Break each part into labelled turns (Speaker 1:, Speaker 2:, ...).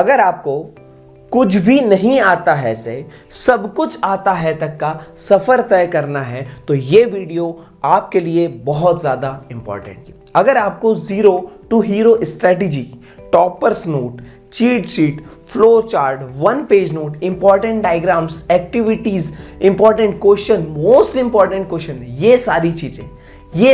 Speaker 1: अगर आपको कुछ भी नहीं आता है से सब कुछ आता है तक का सफर तय करना है तो ये वीडियो आपके लिए बहुत ज्यादा इंपॉर्टेंट है। अगर आपको zero to hero strategy, toppers note, cheat sheet, flow chart, one page note, important diagrams, activities, important question, most important question, ये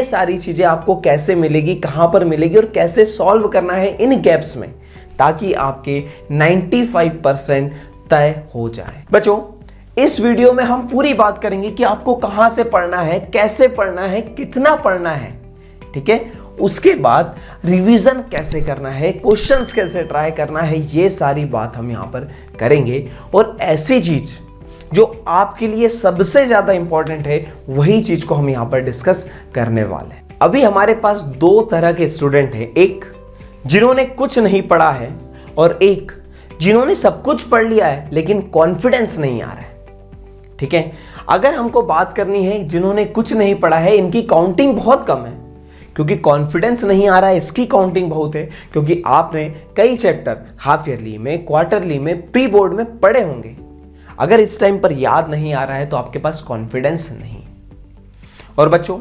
Speaker 1: सारी चीजें आपको कैसे मिलेगी, कहां पर मिलेगी और कैसे सॉल्व करना है इन गैप्स में, ताकि आपके 95% तय हो जाए। बच्चों, इस वीडियो में हम पूरी बात करेंगे कि आपको कहां से पढ़ना है, कैसे पढ़ना है, कितना पढ़ना है, ठीक है। उसके बाद रिवीजन कैसे करना है, क्वेश्चंस कैसे ट्राई करना है, ये सारी बात हम यहां पर करेंगे। और ऐसी चीज जो आपके लिए सबसे ज्यादा इंपॉर्टेंट है वही चीज को हम यहां पर डिस्कस करने वाले हैं। अभी हमारे पास दो तरह के स्टूडेंट हैं, एक जिन्होंने कुछ नहीं पढ़ा है और एक जिन्होंने सब कुछ पढ़ लिया है लेकिन कॉन्फिडेंस नहीं आ रहा है, ठीक है। अगर हमको बात करनी है जिन्होंने कुछ नहीं पढ़ा है, इनकी काउंटिंग बहुत कम है क्योंकि कॉन्फिडेंस नहीं आ रहा है, इसकी काउंटिंग बहुत है क्योंकि आपने कई चैप्टर हाफ ईयरली में, क्वार्टरली में, प्री बोर्ड में पढ़े होंगे। अगर इस टाइम पर याद नहीं आ रहा है तो आपके पास कॉन्फिडेंस नहीं। और बच्चों,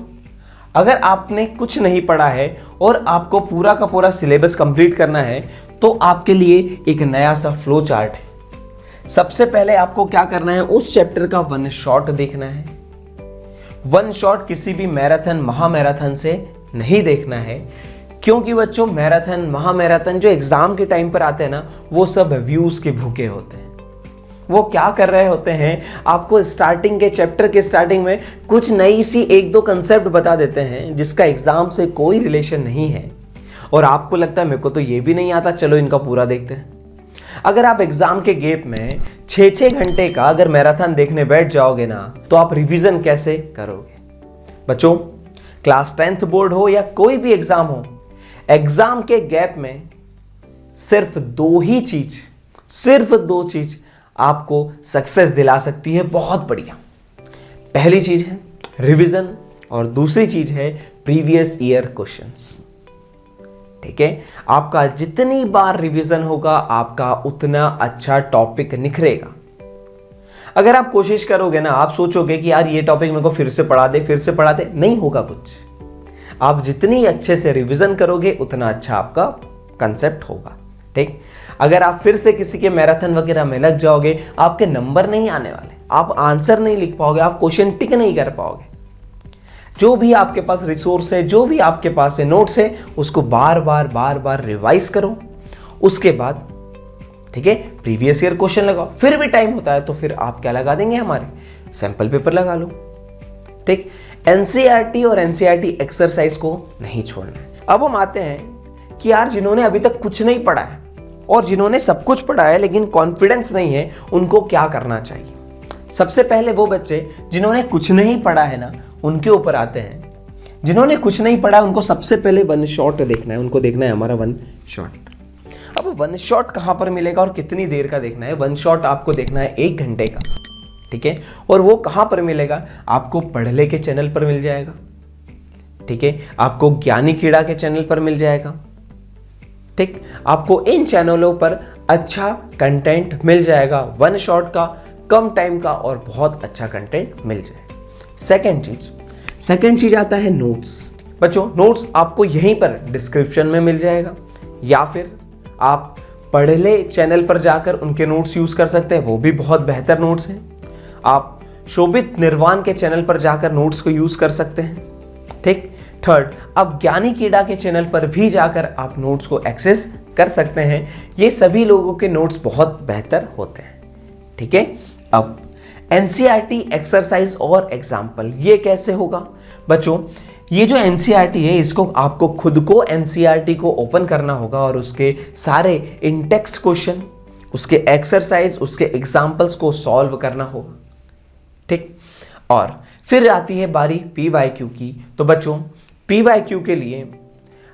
Speaker 1: अगर आपने कुछ नहीं पढ़ा है और आपको पूरा का पूरा सिलेबस कंप्लीट करना है तो आपके लिए एक नया सा फ्लो चार्ट है। सबसे पहले आपको क्या करना है, उस चैप्टर का वन शॉट देखना है। वन शॉट किसी भी मैराथन, महामैराथन से नहीं देखना है, क्योंकि बच्चों मैराथन, महामैराथन जो एग्जाम के टाइम पर आते हैं ना, वो सब व्यूज के भूखे होते हैं। वो क्या कर रहे होते हैं, आपको स्टार्टिंग के चैप्टर के स्टार्टिंग में कुछ नई सी एक दो कंसेप्ट बता देते हैं जिसका एग्जाम से कोई रिलेशन नहीं है और आपको लगता है मेरे को तो ये भी नहीं आता, चलो इनका पूरा देखते हैं। अगर आप एग्जाम के गैप में 6-6 घंटे का अगर मैराथन देखने बैठ जाओगे ना तो आप रिवीजन कैसे करोगे। बच्चों, क्लास 10th बोर्ड हो या कोई भी एग्जाम हो, एग्जाम के गैप में सिर्फ दो चीज आपको सक्सेस दिला सकती है, बहुत बढ़िया। पहली चीज है रिवीजन और दूसरी चीज है प्रीवियस ईयर क्वेश्चंस, ठीक है। आपका जितनी बार रिवीजन होगा आपका उतना अच्छा टॉपिक निखरेगा। अगर आप कोशिश करोगे ना, आप सोचोगे कि यार ये टॉपिक मेरे को फिर से पढ़ा दे, नहीं होगा कुछ। आप जितनी अच्छे से रिवीजन करोगे उतना अच्छा आपका कंसेप्ट होगा, ठीक। अगर आप फिर से किसी के मैराथन वगैरह में लग जाओगे, आपके नंबर नहीं आने वाले, आप आंसर नहीं लिख पाओगे, आप क्वेश्चन टिक नहीं कर पाओगे। जो भी आपके पास रिसोर्स है, जो भी आपके पास है नोट्स है, उसको बार बार रिवाइज करो। उसके बाद, ठीक है, प्रीवियस ईयर क्वेश्चन लगाओ। फिर भी टाइम होता है तो फिर आप क्या लगा देंगे, हमारे सैंपल पेपर लगा लो, ठीक। एनसीईआरटी और एनसीईआरटी एक्सरसाइज को नहीं छोड़ना है। अब हम आते हैं कि यार जिन्होंने अभी तक कुछ नहीं पढ़ा है और जिन्होंने सब कुछ पढ़ा है लेकिन कॉन्फिडेंस नहीं है, उनको क्या करना चाहिए। सबसे पहले वो बच्चे जिन्होंने कुछ नहीं पढ़ा है ना, उनके ऊपर आते हैं। जिन्होंने कुछ नहीं पढ़ा उनको सबसे पहले वन शॉट देखना है, उनको देखना है हमारा वन शॉट। अब वन शॉट कहां पर मिलेगा और कितनी देर का देखना है। वन शॉट आपको देखना है 1 घंटे का, ठीक है। और वो कहां पर मिलेगा, आपको पढ़ले के चैनल पर मिल जाएगा, ठीक है। आपको ज्ञानी कीड़ा के चैनल पर मिल जाएगा, ठीक। आपको इन चैनलों पर अच्छा कंटेंट मिल जाएगा, वन शॉट का, कम टाइम का और बहुत अच्छा कंटेंट मिल जाएगा। सेकंड चीज आता है नोट्स। बच्चों, नोट्स आपको यहीं पर डिस्क्रिप्शन में मिल जाएगा या फिर आप पढ़ले चैनल पर जाकर उनके नोट्स यूज कर सकते हैं, वो भी बहुत बेहतर नोट्स हैं। आप शोभित निर्वाण के चैनल पर जाकर नोट्स को यूज कर सकते हैं, ठीक। थर्ड, अब ज्ञानी कीड़ा के चैनल पर भी जाकर आप नोट्स को एक्सेस कर सकते हैं। ये सभी लोगों के नोट्स बहुत बेहतर होते हैं, ठीक है। अब एनसीईआरटी एक्सरसाइज और एग्जाम्पल, ये कैसे होगा। बच्चों, ये जो एनसीईआरटी है, इसको आपको खुद को एनसीईआरटी को ओपन करना होगा और उसके सारे इन टेक्स्ट क्वेश्चन, उसके एक्सरसाइज, उसके एग्जाम्पल्स को सॉल्व करना होगा, ठीक। और फिर आती है बारी पीवाईक्यू की। तो बच्चों, पीवाईक्यू के लिए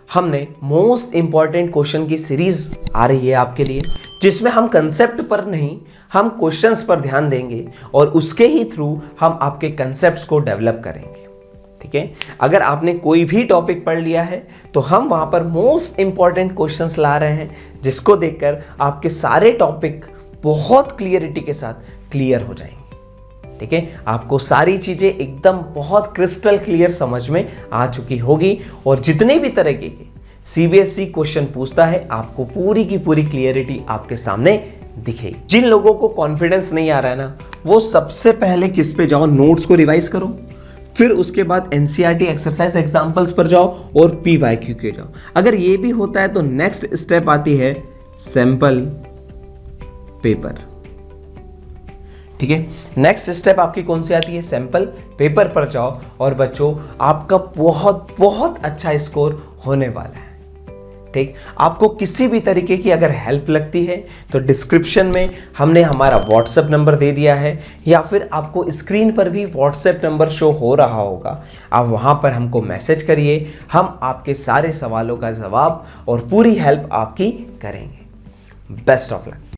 Speaker 1: हमने मोस्ट इंपॉर्टेंट क्वेश्चन की सीरीज आ रही है आपके लिए, जिसमें हम कंसेप्ट पर नहीं, हम क्वेश्चंस पर ध्यान देंगे और उसके ही थ्रू हम आपके कंसेप्ट्स को डेवलप करेंगे, ठीक है। अगर आपने कोई भी टॉपिक पढ़ लिया है तो हम वहां पर मोस्ट इंपॉर्टेंट क्वेश्चंस ला रहे हैं, जिसको देखकर आपके सारे टॉपिक बहुत क्लियरिटी के साथ क्लियर हो जाएंगे। ठीक है, आपको सारी चीजें एकदम बहुत क्रिस्टल क्लियर समझ में आ चुकी होगी और जितने भी तरह के सीबीएसई क्वेश्चन पूछता है आपको पूरी की पूरी क्लियरिटी आपके सामने दिखेगी। जिन लोगों को कॉन्फिडेंस नहीं आ रहा है ना, वो सबसे पहले किस पे जाओ, नोट्स को रिवाइज करो, फिर उसके बाद एनसीईआरटी एक्सरसाइज एग्जांपल्स पर जाओ और पीवाईक्यू के जाओ। अगर ये भी होता है तो नेक्स्ट स्टेप आती है सैंपल पेपर। ठीक है, नेक्स्ट स्टेप आपकी कौन सी आती है, सैंपल पेपर पर जाओ और बच्चों आपका बहुत बहुत अच्छा स्कोर होने वाला है। ठीक, आपको किसी भी तरीके की अगर हेल्प लगती है तो डिस्क्रिप्शन में हमने हमारा व्हाट्सएप नंबर दे दिया है, या फिर आपको स्क्रीन पर भी व्हाट्सएप नंबर शो हो रहा होगा, आप वहां पर हमको मैसेज करिए, हम आपके सारे सवालों का जवाब और पूरी हेल्प आपकी करेंगे। Best of luck.